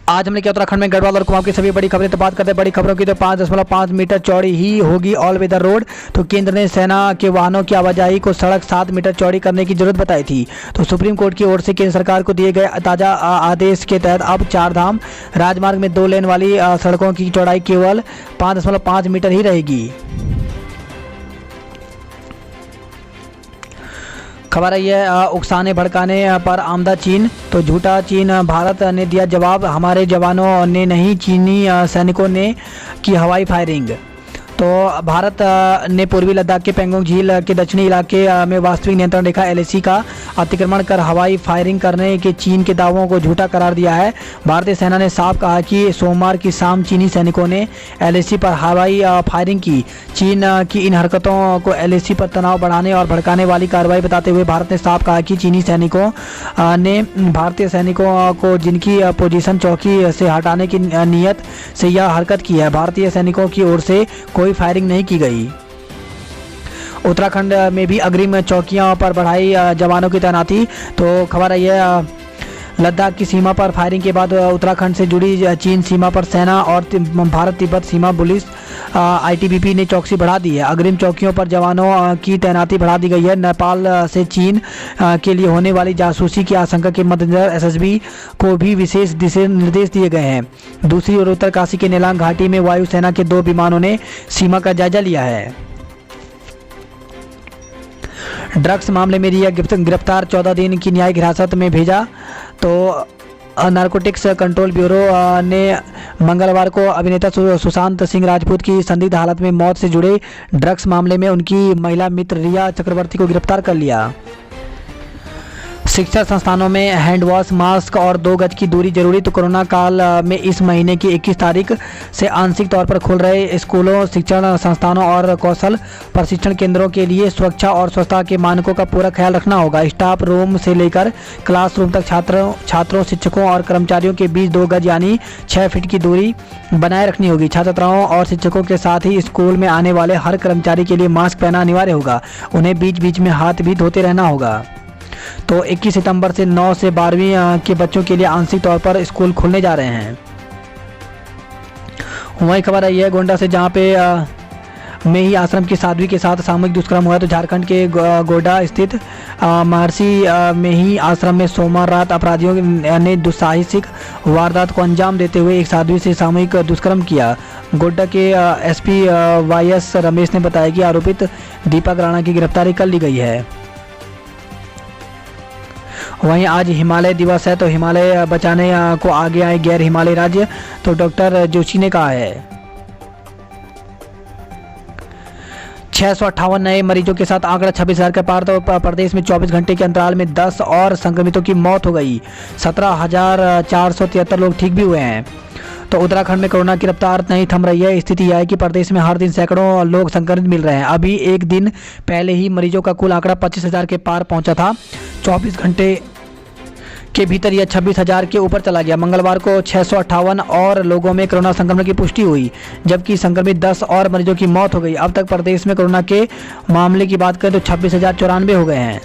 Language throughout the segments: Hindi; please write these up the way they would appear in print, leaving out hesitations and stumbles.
आज हमने क्या उत्तराखंड में गढ़वाल और कुमाऊं की सभी बड़ी खबरें। तो बात करते हैं बड़ी खबरों की। तो 5.5 मीटर चौड़ी ही होगी ऑल वेदर रोड। तो केंद्र ने सेना के वाहनों की आवाजाही को सड़क 7 मीटर चौड़ी करने की जरूरत बताई थी। तो सुप्रीम कोर्ट की ओर से केंद्र सरकार को दिए गए ताज़ा आदेश के तहत अब 4 धाम राजमार्ग में 2 लेन वाली सड़कों की चौड़ाई केवल 5.5 मीटर ही रहेगी। खबर आई है उकसाने भड़काने पर आमदा चीन। तो झूठा चीन, भारत ने दिया जवाब, हमारे जवानों ने नहीं चीनी सैनिकों ने की हवाई फायरिंग। तो भारत ने पूर्वी लद्दाख के पेंगोंग झील के दक्षिणी इलाके में वास्तविक नियंत्रण रेखा LAC का अतिक्रमण कर हवाई फायरिंग करने के चीन के दावों को झूठा करार दिया है। भारतीय सेना ने साफ कहा कि सोमवार की शाम चीनी सैनिकों ने LAC पर हवाई फायरिंग की। चीन की इन हरकतों को LAC पर तनाव बढ़ाने और भड़काने वाली कार्रवाई बताते हुए भारत ने साफ कहा कि चीनी सैनिकों ने भारतीय सैनिकों को जिनकी पोजीशन चौकी से हटाने की नीयत से यह हरकत की है। भारतीय सैनिकों की ओर से कोई फायरिंग नहीं की गई। उत्तराखंड में भी अग्रिम चौकियों पर बढ़ाई जवानों की तैनाती। तो खबर आई है लद्दाख की सीमा पर फायरिंग के बाद उत्तराखंड से जुड़ी चीन सीमा पर सेना और भारत तिब्बत सीमा पुलिस ITBP ने चौकसी बढ़ा दी है। अग्रिम चौकियों पर जवानों की तैनाती बढ़ा दी गई है। नेपाल से चीन के लिए होने वाली जासूसी की आशंका के मद्देनजर SSB को भी विशेष दिशा निर्देश दिए गए हैं। दूसरी ओर उत्तरकाशी के नेलांग घाटी में वायुसेना के 2 विमानों ने सीमा का जायजा लिया है। ड्रग्स मामले में रिया गिरफ्तार, 14 दिन की न्यायिक हिरासत में भेजा। तो नारकोटिक्स कंट्रोल ब्यूरो ने मंगलवार को अभिनेता सुशांत सिंह राजपूत की संदिग्ध हालत में मौत से जुड़े ड्रग्स मामले में उनकी महिला मित्र रिया चक्रवर्ती को गिरफ्तार कर लिया। शिक्षण संस्थानों में हैंड वॉश, मास्क और 2 गज की दूरी जरूरी। तो कोरोना काल में इस महीने की 21 तारीख से आंशिक तौर पर खुल रहे स्कूलों, शिक्षण संस्थानों और कौशल प्रशिक्षण केंद्रों के लिए सुरक्षा और स्वच्छता के मानकों का पूरा ख्याल रखना होगा। स्टाफ रूम से लेकर क्लासरूम तक छात्रों, शिक्षकों और कर्मचारियों के बीच 2 गज यानी 6 फीट की दूरी बनाए रखनी होगी। छात्राओं और शिक्षकों के साथ ही स्कूल में आने वाले हर कर्मचारी के लिए मास्क पहनना अनिवार्य होगा। उन्हें बीच बीच में हाथ भी धोते रहना होगा। तो 21 सितंबर से 9 से 12वीं के बच्चों के लिए आंशिक तौर पर स्कूल खुलने जा रहे हैं। वही खबर आई है गोंडा से, जहां पे में ही आश्रम की साध्वी के साथ सामूहिक दुष्कर्म हुआ। तो झारखंड के गोड्डा स्थित महर्षि में ही आश्रम में सोमवार रात अपराधियों ने दुस्साहसिक वारदात को अंजाम देते हुए एक साध्वी से सामूहिक दुष्कर्म किया। गोड्डा के SP YS रमेश ने बताया कि आरोपित दीपक राणा की गिरफ्तारी कर ली गई है। वहीं आज हिमालय दिवस है। तो हिमालय बचाने को आगे आए गैर हिमालय राज्य। तो डॉक्टर जोशी ने कहा है 658 नए मरीजों के साथ आंकड़ा 26,000 के पार। तो प्रदेश में 24 घंटे के अंतराल में 10 और संक्रमितों की मौत हो गई। 17,473 लोग ठीक भी हुए हैं। तो उत्तराखंड में कोरोना की रफ्तार नहीं थम रही है। स्थिति यह है कि प्रदेश में हर दिन सैकड़ों लोग संक्रमित मिल रहे हैं। अभी एक दिन पहले ही मरीजों का कुल आंकड़ा 25,000 के पार पहुंचा था। 24 घंटे के भीतर यह 26,000 के ऊपर चला गया। मंगलवार को 658 और लोगों में कोरोना संक्रमण की पुष्टि हुई, जबकि संक्रमित 10 और मरीजों की मौत हो गई। अब तक प्रदेश में कोरोना के मामले की बात करें तो 26,094 हो गए हैं।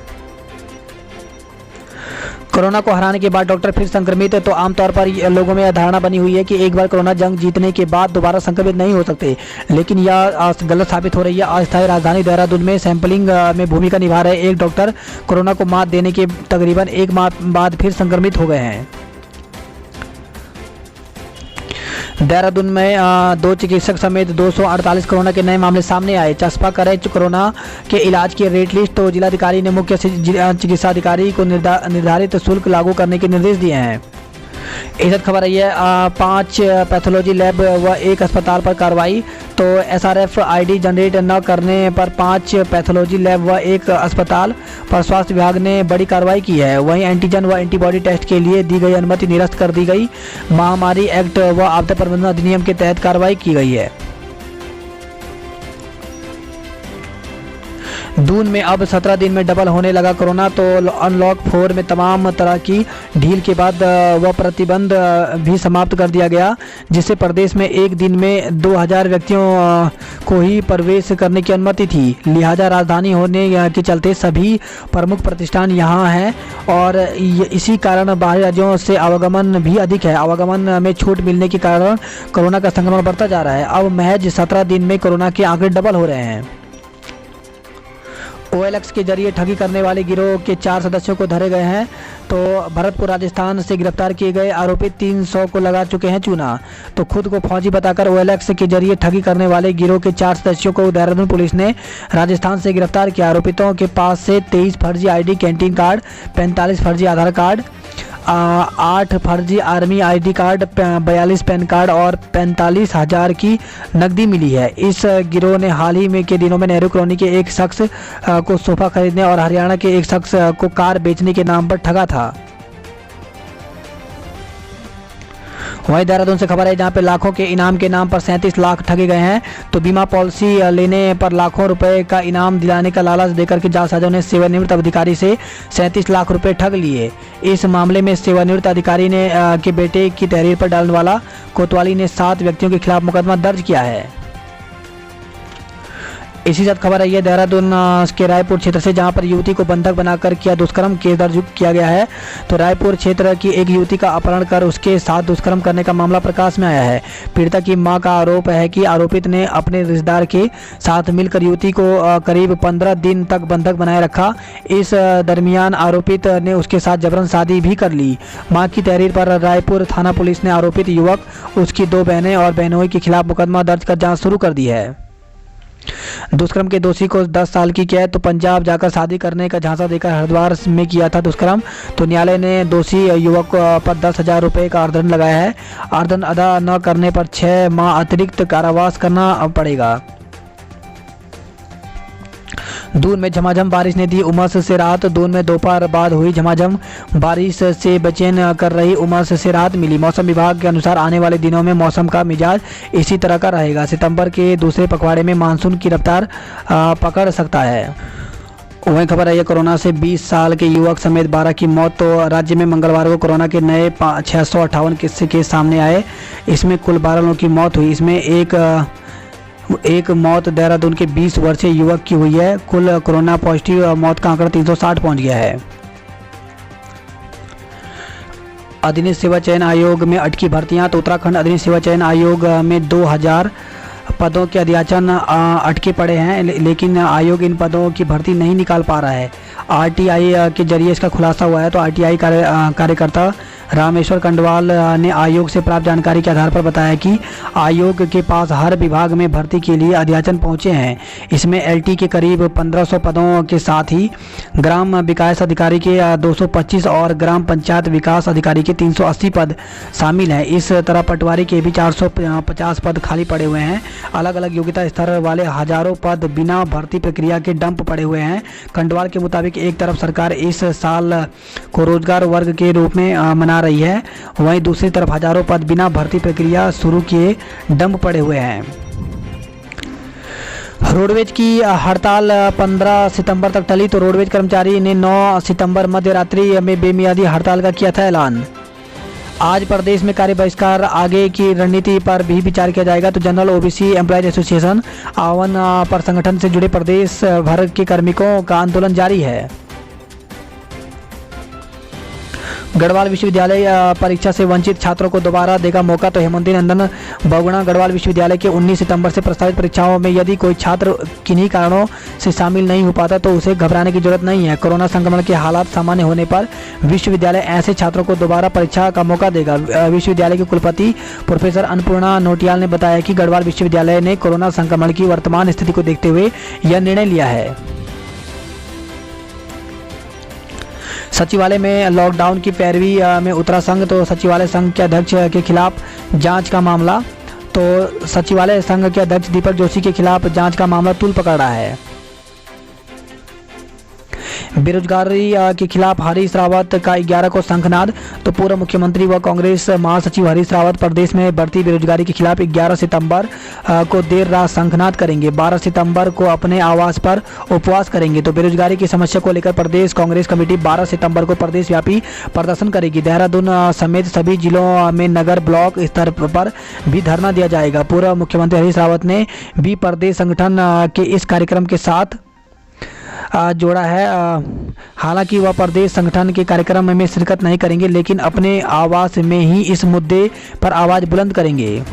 कोरोना को हराने के बाद डॉक्टर फिर संक्रमित है। तो आमतौर पर लोगों में यह धारणा बनी हुई है कि एक बार कोरोना जंग जीतने के बाद दोबारा संक्रमित नहीं हो सकते, लेकिन यह गलत साबित हो रही है। अस्थायी राजधानी देहरादून में सैंपलिंग में भूमिका निभा रहे एक डॉक्टर कोरोना को मात देने के तकरीबन 1 माह बाद फिर संक्रमित हो गए हैं। देहरादून में 2 चिकित्सक समेत 248 कोरोना के नए मामले सामने आए। चस्पा करे कोरोना के इलाज की रेट लिस्ट। तो जिलाधिकारी ने मुख्य चिकित्साधिकारी को निर्धारित शुल्क लागू करने के निर्देश दिए हैं। इज्जत खबर आई है 5 पैथोलॉजी लैब व 1 अस्पताल पर कार्रवाई। तो SRF ID जनरेट न करने पर 5 पैथोलॉजी लैब व 1 अस्पताल पर स्वास्थ्य विभाग ने बड़ी कार्रवाई की है। वहीं एंटीजन व एंटीबॉडी टेस्ट के लिए दी गई अनुमति निरस्त कर दी गई। महामारी एक्ट व आपदा प्रबंधन अधिनियम के तहत कार्रवाई की गई है। दून में अब 17 दिन में डबल होने लगा कोरोना। तो अनलॉक 4 में तमाम तरह की ढील के बाद वह प्रतिबंध भी समाप्त कर दिया गया, जिससे प्रदेश में एक दिन में 2000 व्यक्तियों को ही प्रवेश करने की अनुमति थी। लिहाजा राजधानी होने के चलते सभी प्रमुख प्रतिष्ठान यहाँ हैं और इसी कारण बाहरी राज्यों से आवागमन भी अधिक है। आवागमन में छूट मिलने के कारण कोरोना का संक्रमण बढ़ता जा रहा है। अब महज 17 दिन में कोरोना के आंकड़े डबल हो रहे हैं। OLX के जरिए ठगी करने वाले गिरोह के 4 सदस्यों को धरे गए हैं। तो भरतपुर राजस्थान से गिरफ्तार किए गए आरोपी 300 को लगा चुके हैं चूना। तो खुद को फौजी बताकर OLX के जरिए ठगी करने वाले गिरोह के 4 सदस्यों को देहरादून पुलिस ने राजस्थान से गिरफ्तार किया। आरोपितों के पास से 23 फर्जी ID कैंटीन कार्ड, 45 फर्जी आधार कार्ड, 8 फर्जी army ID card, 42 pan card और 45,000 की नकदी मिली है। इस गिरोह ने हाल ही में के दिनों में नेहरू कॉलोनी के एक शख्स को सोफा खरीदने और हरियाणा के एक शख्स को कार बेचने के नाम पर ठगा था। वहीं देहरादून से खबर है जहां पे लाखों के इनाम के नाम पर 37 लाख ठगे गए हैं। तो बीमा पॉलिसी लेने पर लाखों रुपए का इनाम दिलाने का लालच देकर के जालसाजों ने सेवानिवृत्त अधिकारी से 37 लाख रुपए ठग लिए। इस मामले में सेवानिवृत्त अधिकारी ने के बेटे की तहरीर पर डालने वाला कोतवाली ने 7 व्यक्तियों के खिलाफ मुकदमा दर्ज किया है। इसी साथ खबर आई है देहरादून के रायपुर क्षेत्र से, जहां पर युवती को बंधक बनाकर किया दुष्कर्म केस दर्ज किया गया है। तो रायपुर क्षेत्र की एक युवती का अपहरण कर उसके साथ दुष्कर्म करने का मामला प्रकाश में आया है। पीड़िता की मां का आरोप है कि आरोपित ने अपने रिश्तेदार के साथ मिलकर युवती को करीब 15 दिन तक बंधक बनाए रखा। इस दरमियान आरोपित ने उसके साथ जबरन शादी भी कर ली। मां की तहरीर पर रायपुर थाना पुलिस ने आरोपित युवक, उसकी 2 बहनें और बहनोई के खिलाफ मुकदमा दर्ज कर जाँच शुरू कर दी है। दुष्कर्म के दोषी को 10 साल की कैद, तो पंजाब जाकर शादी करने का झांसा देकर हरिद्वार में किया था दुष्कर्म। तो न्यायालय ने दोषी युवक पर 10,000 रुपये का अर्थदंड लगाया है। अर्थदंड अदा न करने पर 6 माह अतिरिक्त कारावास करना पड़ेगा। दून में झमाझम बारिश ने दी उमस से राहत। दून में दोपहर बाद हुई झमाझम बारिश से बेचैन कर रही उमस से राहत मिली। मौसम विभाग के अनुसार आने वाले दिनों में मौसम का मिजाज इसी तरह का रहेगा। सितंबर के दूसरे पखवाड़े में मानसून की रफ्तार पकड़ सकता है। वहीं खबर है कोरोना से 20 साल के युवक समेत 12 की मौत। तो राज्य में मंगलवार को कोरोना के नए 658 केस सामने आए। इसमें कुल 12 लोगों की मौत हुई। इसमें एक मौत देहरादून के 20 वर्षीय युवक की हुई है। कुल कोरोना पॉजिटिव मौत का आंकड़ा 360 पहुंच गया है। अधीनस्थ सेवा चयन आयोग में अटकी भर्तियां। तो उत्तराखंड अधीनस्थ सेवा चयन आयोग में 2000 पदों के अध्याचन अटके पड़े हैं, लेकिन आयोग इन पदों की भर्ती नहीं निकाल पा रहा है। RTI के जरिए इसका खुलासा हुआ है। तो RTI कार्यकर्ता रामेश्वर कंडवाल ने आयोग से प्राप्त जानकारी के आधार पर बताया कि आयोग के पास हर विभाग में भर्ती के लिए अध्याचन पहुंचे हैं। इसमें LT के करीब 1500 पदों के साथ ही ग्राम विकास अधिकारी के 225 और ग्राम पंचायत विकास अधिकारी के 380 पद शामिल हैं। इस तरह पटवारी के भी 450 पद खाली पड़े हुए हैं। अलग अलग योग्यता स्तर वाले हजारों पद बिना भर्ती प्रक्रिया के डंप पड़े हुए हैं। कंडवाल के मुताबिक एक तरफ सरकार इस साल को रोजगार वर्ग के रूप में मना रही है, वहीं दूसरी तरफ हजारों पद बिना भर्ती प्रक्रिया शुरू किए डंप पड़े हुए हैं। रोडवेज की हड़ताल 15 सितंबर तक टली। तो रोडवेज कर्मचारी ने 9 सितंबर मध्य रात्रि में बेमियादी हड़ताल का किया था ऐलान। आज प्रदेश में कार्य बहिष्कार आगे की रणनीति पर भी विचार किया जाएगा। तो जनरल OBC एम्प्लॉयज एसोसिएशन आह्वान पर संगठन से जुड़े प्रदेश भर के कार्मिकों का आंदोलन जारी है। गढ़वाल विश्वविद्यालय परीक्षा से वंचित छात्रों को दोबारा देगा मौका। तो हेमंती नंदन बहुगुणा गढ़वाल विश्वविद्यालय के 19 सितंबर से प्रस्तावित परीक्षाओं में यदि कोई छात्र किन्हीं कारणों से शामिल नहीं हो पाता तो उसे घबराने की जरूरत नहीं है। कोरोना संक्रमण के हालात सामान्य होने पर विश्वविद्यालय ऐसे छात्रों को दोबारा परीक्षा का मौका देगा। विश्वविद्यालय के कुलपति प्रोफेसर अन्नपूर्णा नोटियाल ने बताया कि गढ़वाल विश्वविद्यालय ने कोरोना संक्रमण की वर्तमान स्थिति को देखते हुए यह निर्णय लिया है। सचिवालय में लॉकडाउन की पैरवी में उतरा संघ। तो सचिवालय संघ के अध्यक्ष के खिलाफ जांच का मामला। तो सचिवालय संघ के अध्यक्ष दीपक जोशी के खिलाफ जांच का मामला तूल पकड़ रहा है। बेरोजगारी के खिलाफ हरीश रावत का 11 को शंखनाद। तो पूर्व मुख्यमंत्री व कांग्रेस महासचिव हरीश रावत प्रदेश में बढ़ती बेरोजगारी के खिलाफ 11 सितंबर को देर रात शंखनाद करेंगे। 12 सितंबर को अपने आवास पर उपवास करेंगे। तो बेरोजगारी की समस्या को लेकर प्रदेश कांग्रेस कमेटी 12 सितंबर को प्रदेश व्यापी प्रदर्शन करेगी। देहरादून समेत सभी जिलों में नगर ब्लॉक स्तर पर भी धरना दिया जाएगा। पूर्व मुख्यमंत्री हरीश रावत ने भी प्रदेश संगठन के इस कार्यक्रम के साथ जोड़ा है। हालांकि वह प्रदेश संगठन के कार्यक्रम में शिरकत नहीं करेंगे, लेकिन अपने आवास में ही इस मुद्दे पर आवाज बुलंद करेंगे।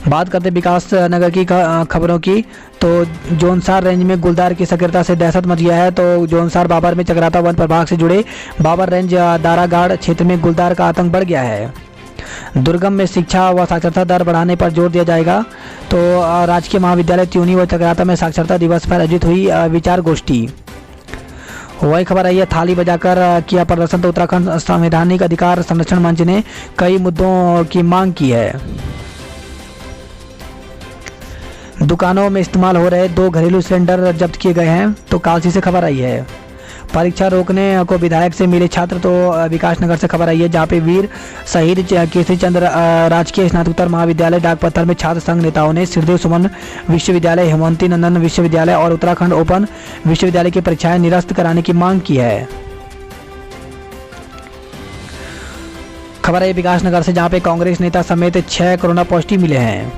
बात करते विकास नगर की खबरों की, तो जोनसार रेंज में गुलदार की सक्रियता से दहशत मच गया है। तो जोनसार बाबर में चक्राता वन प्रभाग से जुड़े बाबर रेंज दारागाड़ क्षेत्र में गुलदार का आतंक बढ़ गया है। दुर्गम में शिक्षा व साक्षरता दर बढ़ाने पर जोर दिया जाएगा। तो राजकीय महाविद्यालय त्यूनी व चक्राता में साक्षरता दिवस पर आयोजित हुई विचार गोष्ठी। वही खबर आई है, थाली बजाकर किया प्रदर्शन। तो उत्तराखंड संवैधानिक अधिकार संरक्षण मंच ने कई मुद्दों की मांग की है। दुकानों में इस्तेमाल हो रहे 2 घरेलू सिलेंडर जब्त किए गए हैं। तो कालसी से खबर आई है। परीक्षा रोकने को विधायक से मिले छात्र। तो विकास नगर से खबर आई है, जहाँ पे वीर शहीद केसरी चंद्र राजकीय स्नातकोत्तर महाविद्यालय डाकपत्थर में छात्र संघ नेताओं ने सिरदेव सुमन विश्वविद्यालय, हेमवंती नंदन विश्वविद्यालय और उत्तराखंड ओपन विश्वविद्यालय की परीक्षाएं निरस्त कराने की मांग की है। खबर है विकास नगर से, जहाँ पे कांग्रेस नेता समेत 6 कोरोना पॉजिटिव मिले हैं।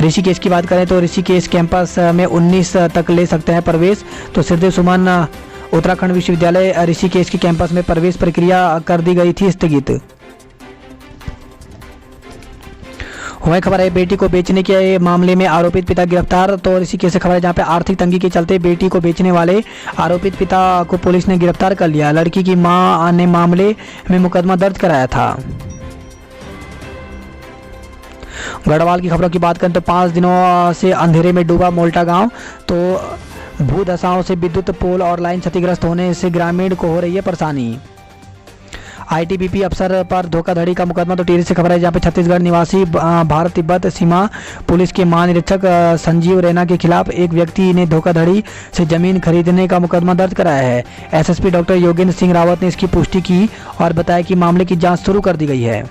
ऋषिकेश की बात करें तो ऋषिकेश कैंपस में 19 तक ले सकते हैं प्रवेश। तो सिरदेव सुमन उत्तराखंड विश्वविद्यालय ऋषिकेश के कैंपस में प्रवेश प्रक्रिया कर दी गई थी स्थगित। वही खबर है, बेटी को बेचने के मामले में आरोपित पिता गिरफ्तार। तो ऋषिकेश से खबर है, जहां पे आर्थिक तंगी के चलते बेटी को बेचने वाले आरोपित पिता को पुलिस ने गिरफ्तार कर लिया। लड़की की मां ने मामले में मुकदमा दर्ज कराया था। गढ़वाल की खबरों की बात करें तो 5 दिनों से अंधेरे में डूबा मोल्टा गांव। तो भूदशाओं से विद्युत पोल और लाइन क्षतिग्रस्त होने से ग्रामीण को हो रही है परेशानी। आईटीबीपी अफसर पर धोखाधड़ी का मुकदमा। तो टिहरी से खबर है, जहां पे छत्तीसगढ़ निवासी भारत तिब्बत सीमा पुलिस के महानिरीक्षक संजीव रैना के खिलाफ एक व्यक्ति ने धोखाधड़ी से जमीन खरीदने का मुकदमा दर्ज कराया है। एसएसपी डॉक्टर योगेंद्र सिंह रावत ने इसकी पुष्टि की और बताया कि मामले की जाँच शुरू कर दी गई है।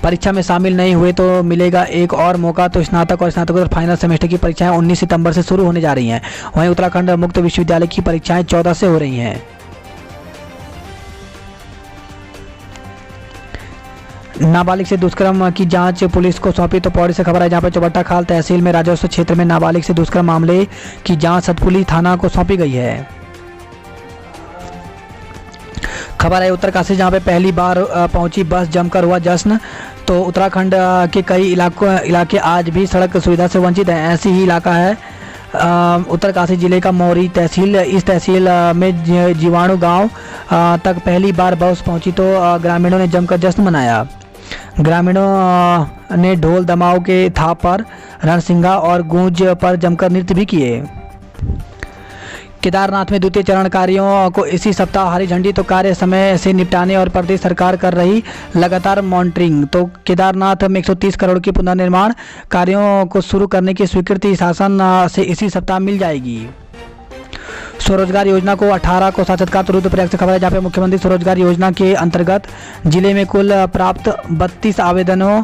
परीक्षा में शामिल नहीं हुए तो मिलेगा एक और मौका। तो स्नातक और स्नातकोत्तर फाइनल सेमेस्टर की परीक्षाएं 19 सितंबर से शुरू होने जा रही हैं। वहीं उत्तराखंड मुक्त विश्वविद्यालय की परीक्षाएं 14 से हो रही हैं। नाबालिग से दुष्कर्म की जांच पुलिस को सौंपी। तो पौड़ी से खबर है, जहां पर चौबट्टा खाल तहसील में राजस्व क्षेत्र में नाबालिग से दुष्कर्म मामले की जांच सतपुली थाना को सौंपी गई है। खबर है उत्तरकाशी, जहां पे पहली बार पहुंची बस, जमकर हुआ जश्न। तो उत्तराखंड के कई इलाके आज भी सड़क सुविधा से वंचित हैं। ऐसी ही इलाका है उत्तरकाशी जिले का मौरी तहसील। इस तहसील में जीवाणु गांव तक पहली बार बस पहुंची तो ग्रामीणों ने जमकर जश्न मनाया। ग्रामीणों ने ढोल दमाव के थाप पर, रणसिंगा और गूंज पर जमकर नृत्य भी किए। केदारनाथ में द्वितीय चरण कार्यों को इसी सप्ताह हरी झंडी। तो कार्य समय से निपटाने और प्रदेश सरकार कर रही लगातार मॉनिटरिंग। तो केदारनाथ में 130 करोड़ के पुनर्निर्माण कार्यों को शुरू करने की स्वीकृति शासन से इसी सप्ताह मिल जाएगी। स्वरोजगार योजना को 18 को साक्षात्कार। तो रुद्रप्रयाग से खबर है, जहाँ पे मुख्यमंत्री स्वरोजगार योजना के अंतर्गत जिले में कुल प्राप्त 32 आवेदनों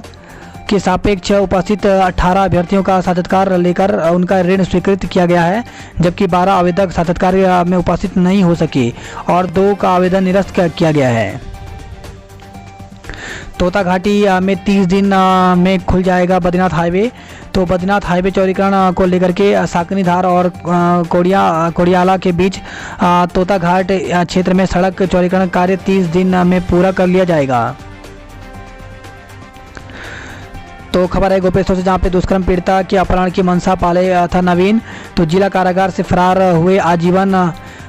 के सापेक्ष उपस्थित 18 अभ्यर्थियों का साक्षात्कार लेकर उनका ऋण स्वीकृत किया गया है, जबकि 12 आवेदक साक्षात्कार में उपस्थित नहीं हो सके और 2 का आवेदन निरस्त किया गया है। तोता घाटी में 30 दिन में खुल जाएगा बद्रीनाथ हाईवे। तो बद्रीनाथ हाईवे चौड़ीकरण को लेकर के साकनीधार और कोड़ियाला के बीच तोता घाट क्षेत्र में सड़क चौड़ीकरण कार्य 30 दिन में पूरा कर लिया जाएगा। तो खबर है गोपेश्वर से, जहाँ पे दुष्कर्म पीड़िता के अपहरण की मंशा पाले था नवीन। तो जिला कारागार से फरार हुए आजीवन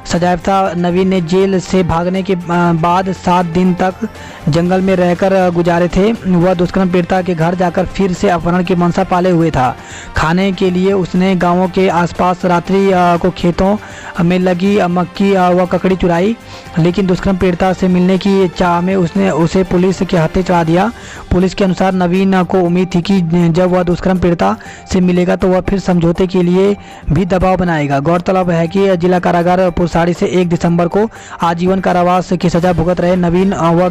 सजायाफ्ता नवीन ने जेल से भागने के बाद 7 दिन तक जंगल में रहकर गुजारे थे। वह दुष्कर्म पीड़िता के घर जाकर फिर से अपहरण की मंशा पाले हुए था। खाने के लिए उसने गांवों के आसपास रात्रि को खेतों में लगी मक्की व ककड़ी चुराई, लेकिन दुष्कर्म पीड़िता से मिलने की चाह में उसने उसे पुलिस के हत्थे चढ़ा दिया। पुलिस के अनुसार नवीन को उम्मीद थी कि जब वह दुष्कर्म पीड़िता से मिलेगा तो वह फिर समझौते के लिए भी दबाव बनाएगा। गौरतलब है कि जिला कारागार पुरसाड़ी से 1 दिसंबर को आजीवन कारावास की सजा भुगत रहे नवीन व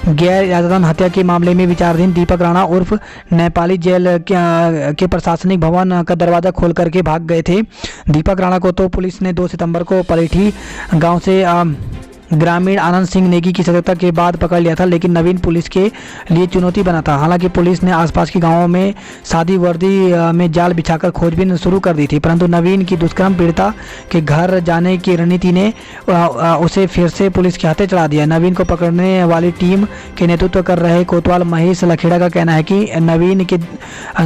गैर इरादतन हत्या के मामले में विचाराधीन दीपक राणा उर्फ नेपाली जेल के प्रशासनिक भवन का दरवाजा खोल करके भाग गए थे। दीपक राणा को तो पुलिस ने 2 सितंबर को पलेठी गांव से ग्रामीण आनंद सिंह नेगी की सतर्कता के बाद पकड़ लिया था, लेकिन नवीन पुलिस के लिए चुनौती बना था। हालांकि पुलिस ने आसपास के गांवों में सादी वर्दी में जाल बिछाकर खोजबीन शुरू कर दी थी, परंतु नवीन की दुष्कर्म पीड़िता के घर जाने की रणनीति ने उसे फिर से पुलिस के हाथे चढ़ा दिया। नवीन को पकड़ने वाली टीम के नेतृत्व कर रहे कोतवाल महेश लखेड़ा का कहना है कि नवीन के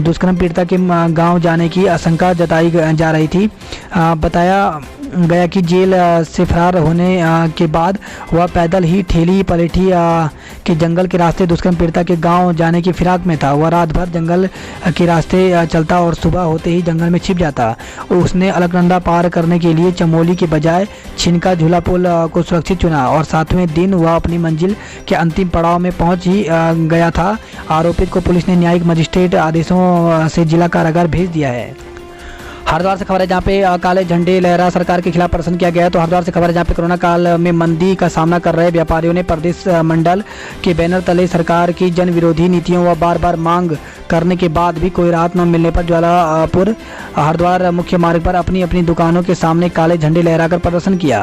दुष्कर्म पीड़िता के गाँव जाने की आशंका जताई जा रही थी। बताया गया कि जेल से फरार होने के बाद वह पैदल ही ठेली पलेठी के जंगल के रास्ते दुष्कर्म पीड़िता के गांव जाने की फिराक में था। वह रात भर जंगल के रास्ते चलता और सुबह होते ही जंगल में छिप जाता। उसने अलकनंदा पार करने के लिए चमोली के बजाय छिनका झूला पुल को सुरक्षित चुना और 7वें दिन वह अपनी मंजिल के अंतिम पड़ाव में पहुंच ही गया था। आरोपित को पुलिस ने न्यायिक मजिस्ट्रेट आदेशों से जिला कारागार भेज दिया है। हरिद्वार से खबर है जहाँ पे काले झंडे लहरा सरकार के खिलाफ प्रदर्शन किया गया है। तो हरिद्वार से खबर है जहाँ पे कोरोना काल में मंदी का सामना कर रहे व्यापारियों ने प्रदेश मंडल के बैनर तले सरकार की जन विरोधी नीतियों व बार बार मांग करने के बाद भी कोई राहत न मिलने पर ज्वालापुर हरिद्वार मुख्य मार्ग पर अपनी अपनी दुकानों के सामने काले झंडे लहराकर प्रदर्शन किया।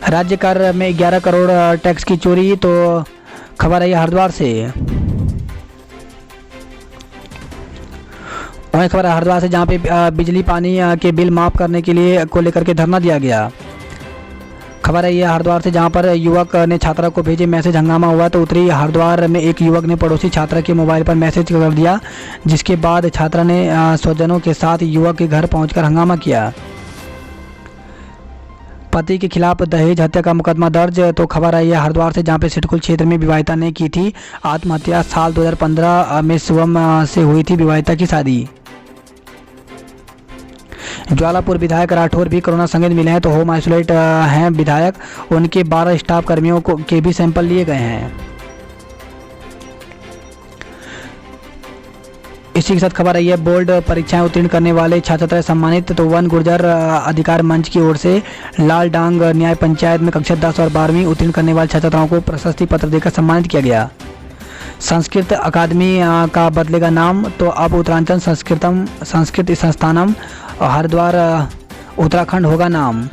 राज्य कर में 11 करोड़ टैक्स की चोरी। तो खबर है हरिद्वार से। वहीं खबर है हरिद्वार से जहाँ पे बिजली पानी के बिल माफ़ करने के लिए को लेकर के धरना दिया गया। खबर है ये हरिद्वार से जहाँ पर युवक ने छात्रा को भेजे मैसेज, हंगामा हुआ तो उतरी हरिद्वार में एक युवक ने पड़ोसी छात्रा के मोबाइल पर मैसेज कर दिया, जिसके बाद छात्रा ने स्वजनों के साथ युवक के घर पहुंचकर हंगामा किया। पति के खिलाफ दहेज हत्या का मुकदमा दर्ज। तो खबर है ये हरिद्वार से जहाँ पे सिटकुल क्षेत्र में विवाहिता ने की थी आत्महत्या। साल 2015 में शिवम से हुई थी विवाहिता की शादी। ज्वालापुर विधायक राठौर भी कोरोना संदिग्ध मिले हैं, तो होम आइसोलेट हैं विधायक। उनके 12 स्टाफ कर्मियों के भी सैंपल लिए गए हैं। इसी के साथ खबर आई है बोर्ड परीक्षाएं उत्तीर्ण करने वाले छात्र छात्राएं सम्मानित। तो वन गुर्जर अधिकार मंच की ओर से लाल डांग न्याय पंचायत में कक्षा 10 और 12वीं उत्तीर्ण करने वाले छात्र छात्राओं को प्रशस्ति पत्र देकर सम्मानित किया गया। संस्कृत अकादमी का बदलेगा नाम। तो अब उत्तरांचल संस्कृत संस्थानम हरिद्वार उत्तराखंड होगा नाम।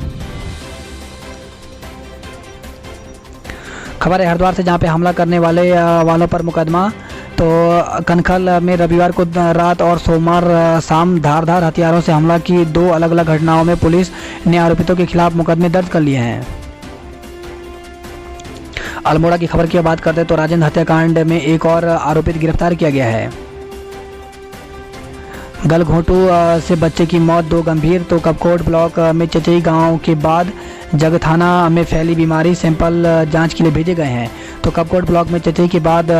खबर है हरिद्वार से जहाँ पे हमला करने वालों पर मुकदमा। तो कनखल में रविवार को रात और सोमवार शाम धारदार हथियारों से हमला की 2 अलग अलग घटनाओं में पुलिस ने आरोपितों के खिलाफ मुकदमे दर्ज कर लिए हैं। अल्मोड़ा की खबर की बात करते हैं तो राजेंद्र हत्याकांड में एक और आरोपित गिरफ्तार किया गया है। गलघोटू से बच्चे की मौत, 2 गंभीर। तो कपकोट ब्लॉक में चचई गांव के बाद जगथाना में फैली बीमारी, सैंपल जांच के लिए भेजे गए हैं। तो कपकोट ब्लॉक में चचई के बाद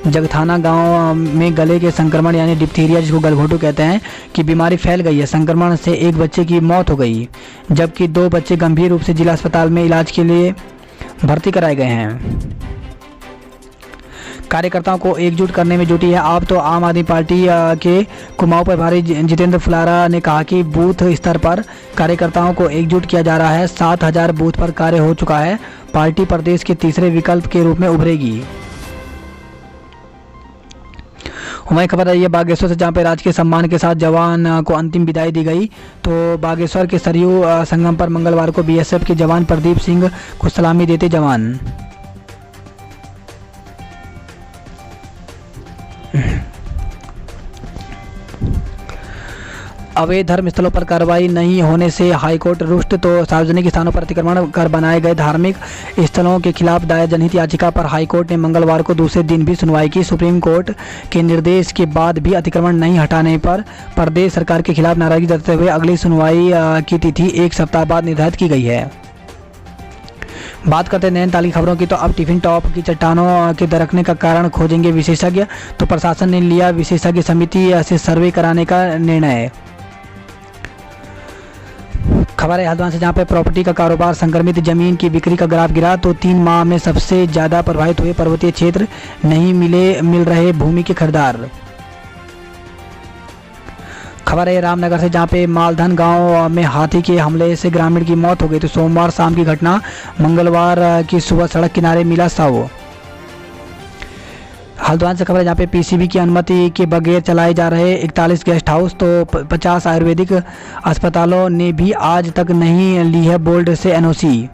जगथाना गांव में गले के संक्रमण यानी डिप्थीरिया, जिसको गलघोटू कहते हैं, की बीमारी फैल गई है। संक्रमण से एक बच्चे की मौत हो गई, जबकि 2 बच्चे गंभीर रूप से जिला अस्पताल में इलाज के लिए भर्ती कराए गए हैं। कार्यकर्ताओं को एकजुट करने में जुटी है आप। तो आम आदमी पार्टी के कुमाऊं प्रभारी जितेंद्र फुलारा ने कहा कि बूथ स्तर पर कार्यकर्ताओं को एकजुट किया जा रहा है। 7000 बूथ पर कार्य हो चुका है। पार्टी प्रदेश के तीसरे विकल्प के रूप में उभरेगी। वहीं खबर है ये बागेश्वर से जहाँ पे राजकीय सम्मान के साथ जवान को अंतिम विदाई दी गई। तो बागेश्वर के सरयू संगम पर मंगलवार को बीएसएफ के जवान प्रदीप सिंह को सलामी देते जवान। अवैध धर्म स्थलों पर कार्रवाई नहीं होने से हाईकोर्ट रुष्ट। तो सार्वजनिक स्थानों पर अतिक्रमण कर बनाए गए धार्मिक स्थलों के खिलाफ दायर जनहित याचिका पर हाईकोर्ट ने मंगलवार को दूसरे दिन भी सुनवाई की। सुप्रीम कोर्ट के निर्देश के बाद भी अतिक्रमण नहीं हटाने पर प्रदेश सरकार के खिलाफ नाराजगी जताते हुए अगली सुनवाई की तिथि 1 सप्ताह बाद निर्धारित की गई है। बात करते हैं नैनीताल की खबरों की। तो अब टिफिन टॉप की चट्टानों के दरकने का कारण खोजेंगे विशेषज्ञ। तो प्रशासन ने लिया विशेषज्ञ समिति से सर्वे कराने का निर्णय। खबर है हल्द्वानी से, जहां पे प्रॉपर्टी का कारोबार संक्रमित जमीन की बिक्री का ग्राफ गिरा। तो 3 माह में सबसे ज़्यादा प्रभावित हुए पर्वतीय क्षेत्र, नहीं मिल रहे भूमि के खरीदार। खबर है रामनगर से, जहां पे मालधन गांव में हाथी के हमले से ग्रामीण की मौत हो गई। तो सोमवार शाम की घटना, मंगलवार की सुबह सड़क किनारे मिला शव। हल्द्वानी से खबर है, जहाँ पे पीसीबी की अनुमति के बगैर चलाए जा रहे 41 गेस्ट हाउस। तो 50 आयुर्वेदिक अस्पतालों ने भी आज तक नहीं ली है बोर्ड से एनओसी।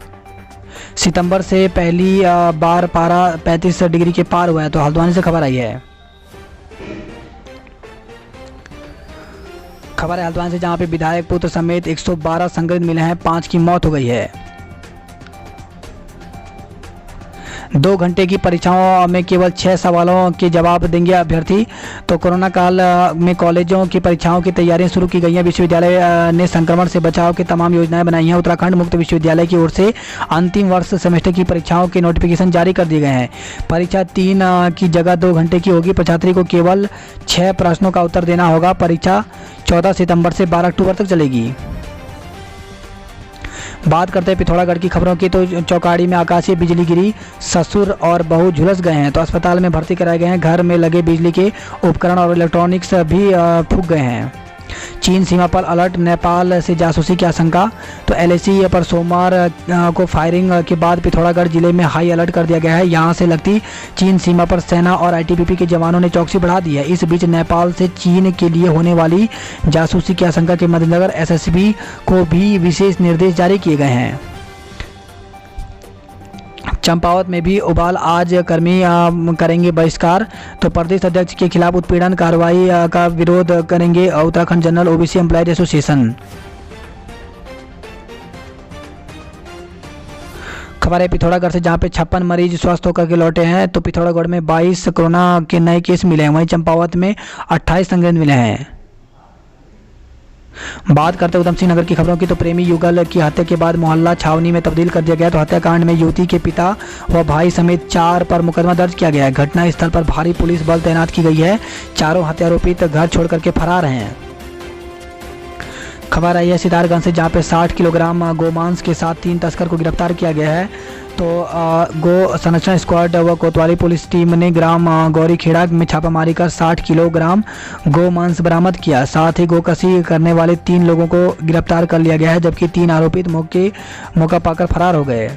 सितंबर से पहली बार पारा 35 डिग्री के पार हुआ है। तो हल्द्वानी से खबर आई है। खबर है हल्द्वानी से, जहाँ पे विधायक पुत्र समेत 112 संक्रमित मिले हैं, 5 की मौत हो गई है। 2 घंटे की परीक्षाओं में केवल 6 सवालों के जवाब देंगे अभ्यर्थी। तो कोरोना काल में कॉलेजों की परीक्षाओं की तैयारियां शुरू की गई हैं। विश्वविद्यालय ने संक्रमण से बचाव की तमाम योजनाएं बनाई हैं। उत्तराखंड मुक्त विश्वविद्यालय की ओर से अंतिम वर्ष सेमेस्टर की परीक्षाओं के नोटिफिकेशन जारी कर दिए गए हैं। परीक्षा 3 की जगह 2 घंटे की होगी। परीक्षार्थी को केवल 6 प्रश्नों का उत्तर देना होगा। परीक्षा 14 सितंबर से 12 अक्टूबर तक चलेगी। बात करते हैं पिथौरागढ़ की खबरों की। तो चौकाड़ी में आकाशीय बिजली गिरी, ससुर और बहू झुलस गए हैं। तो अस्पताल में भर्ती कराए गए हैं। घर में लगे बिजली के उपकरण और इलेक्ट्रॉनिक्स भी फूंक गए हैं। चीन सीमा पर अलर्ट, नेपाल से जासूसी की आशंका। तो एलएसी पर सोमवार को फायरिंग के बाद पिथौरागढ़ जिले में हाई अलर्ट कर दिया गया है। यहां से लगती चीन सीमा पर सेना और आईटीबीपी के जवानों ने चौकसी बढ़ा दी है। इस बीच नेपाल से चीन के लिए होने वाली जासूसी की आशंका के मद्देनजर एसएसबी को भी विशेष निर्देश जारी किए गए हैं। चंपावत में भी उबाल, आज कर्मी करेंगे बहिष्कार। तो प्रदेश अध्यक्ष के खिलाफ उत्पीड़न कार्रवाई का विरोध करेंगे Uttarakhand general OBC employees association. खबर है पिथौरागढ़ से, जहां पे 56 मरीज स्वस्थ होकर के लौटे हैं। तो पिथौरागढ़ में 22 कोरोना के नए केस मिले हैं। वहीं चंपावत में 28 संक्रमित मिले हैं। बात करते उधम सिंह नगर की खबरों की। तो प्रेमी युगल की हत्या के बाद मोहल्ला छावनी में तब्दील कर दिया गया। तो हत्याकांड में युवती के पिता व भाई समेत 4 पर मुकदमा दर्ज किया गया है। घटना स्थल पर भारी पुलिस बल तैनात की गई है। चारों हत्यारोपित घर छोड़ करके फरार हैं। खबर आई है सितारगंज से, जहाँ पे 60 किलोग्राम गोमांस के साथ 3 तस्कर को गिरफ्तार किया गया है। तो गो संरक्षण स्क्वाड व कोतवाली पुलिस टीम ने ग्राम गौरी खेड़ा में छापामारी कर 60 किलोग्राम गोमांस बरामद किया। साथ ही गोकसी करने वाले 3 लोगों को गिरफ्तार कर लिया गया है, जबकि 3 आरोपित मौका पाकर फरार हो गए।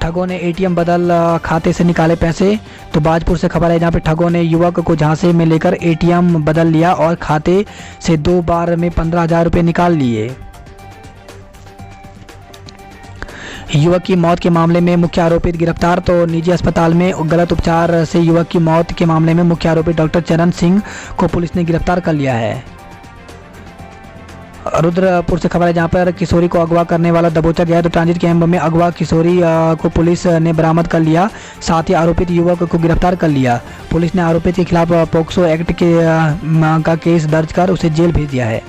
ठगों ने एटीएम बदल खाते से निकाले पैसे। तो बाजपुर से खबर है, जहाँ पे ठगों ने युवक को झांसे में लेकर एटीएम बदल लिया और खाते से 2 बार में 15,000 रुपये निकाल लिए। युवक की मौत के मामले में मुख्य आरोपित गिरफ्तार। तो निजी अस्पताल में गलत उपचार से युवक की मौत के मामले में मुख्य आरोपित डॉक्टर चरण सिंह को पुलिस ने गिरफ्तार कर लिया है। रुद्रपुर से खबर है, जहाँ पर किशोरी को अगवा करने वाला दबोचा गया। तो ट्रांजिट कैंप में अगवा किशोरी को पुलिस ने बरामद कर लिया। साथ ही आरोपित युवक को गिरफ्तार कर लिया। पुलिस ने आरोपित के खिलाफ पोक्सो एक्ट का केस दर्ज कर उसे जेल भेज दिया है।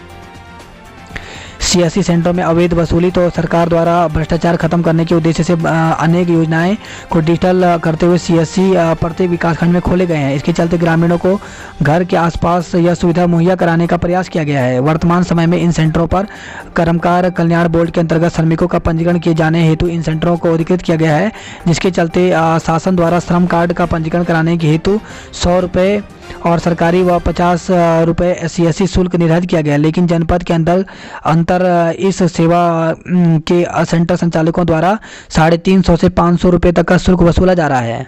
सीएससी सेंटरों में अवैध वसूली। तो सरकार द्वारा भ्रष्टाचार खत्म करने के उद्देश्य से अनेक योजनाएं को डिजिटल करते हुए सीएससी प्रत्येक विकासखंड में खोले गए हैं। इसके चलते ग्रामीणों को घर के आसपास यह सुविधा मुहैया कराने का प्रयास किया गया है। वर्तमान समय में इन सेंटरों पर कर्मकार कल्याण बोर्ड के अंतर्गत श्रमिकों का पंजीकरण किए जाने हेतु इन सेंटरों को अधिकृत किया गया है, जिसके चलते शासन द्वारा श्रम कार्ड का पंजीकरण कराने के हेतु 100 रुपये और सरकारी व 50 रुपये सीएससी शुल्क निर्धारित किया गया। लेकिन जनपद के अंतर इस सेवा के सेंटर संचालकों द्वारा 350 से 500 रुपये तक का शुल्क वसूला जा रहा है।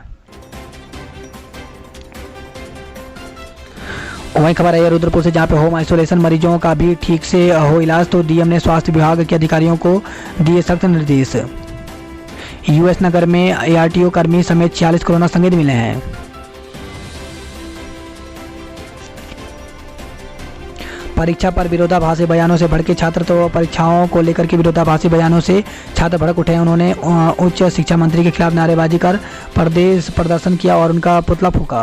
वहीं खबर है रुद्रपुर से, जहाँ पे होम आइसोलेशन मरीजों का भी ठीक से हो इलाज। तो डीएम ने स्वास्थ्य विभाग के अधिकारियों को दिए सख्त निर्देश। यूएस नगर में एआरटीओ कर्मी समेत 46 कोरोना संक्रमित मिले हैं। परीक्षा पर विरोधाभासी बयानों से भड़के छात्र। तो परीक्षाओं को लेकर के विरोधाभासी बयानों से छात्र भड़क उठे। उन्होंने उच्च शिक्षा मंत्री के खिलाफ नारेबाजी कर प्रदेश प्रदर्शन किया और उनका पुतला फूंका।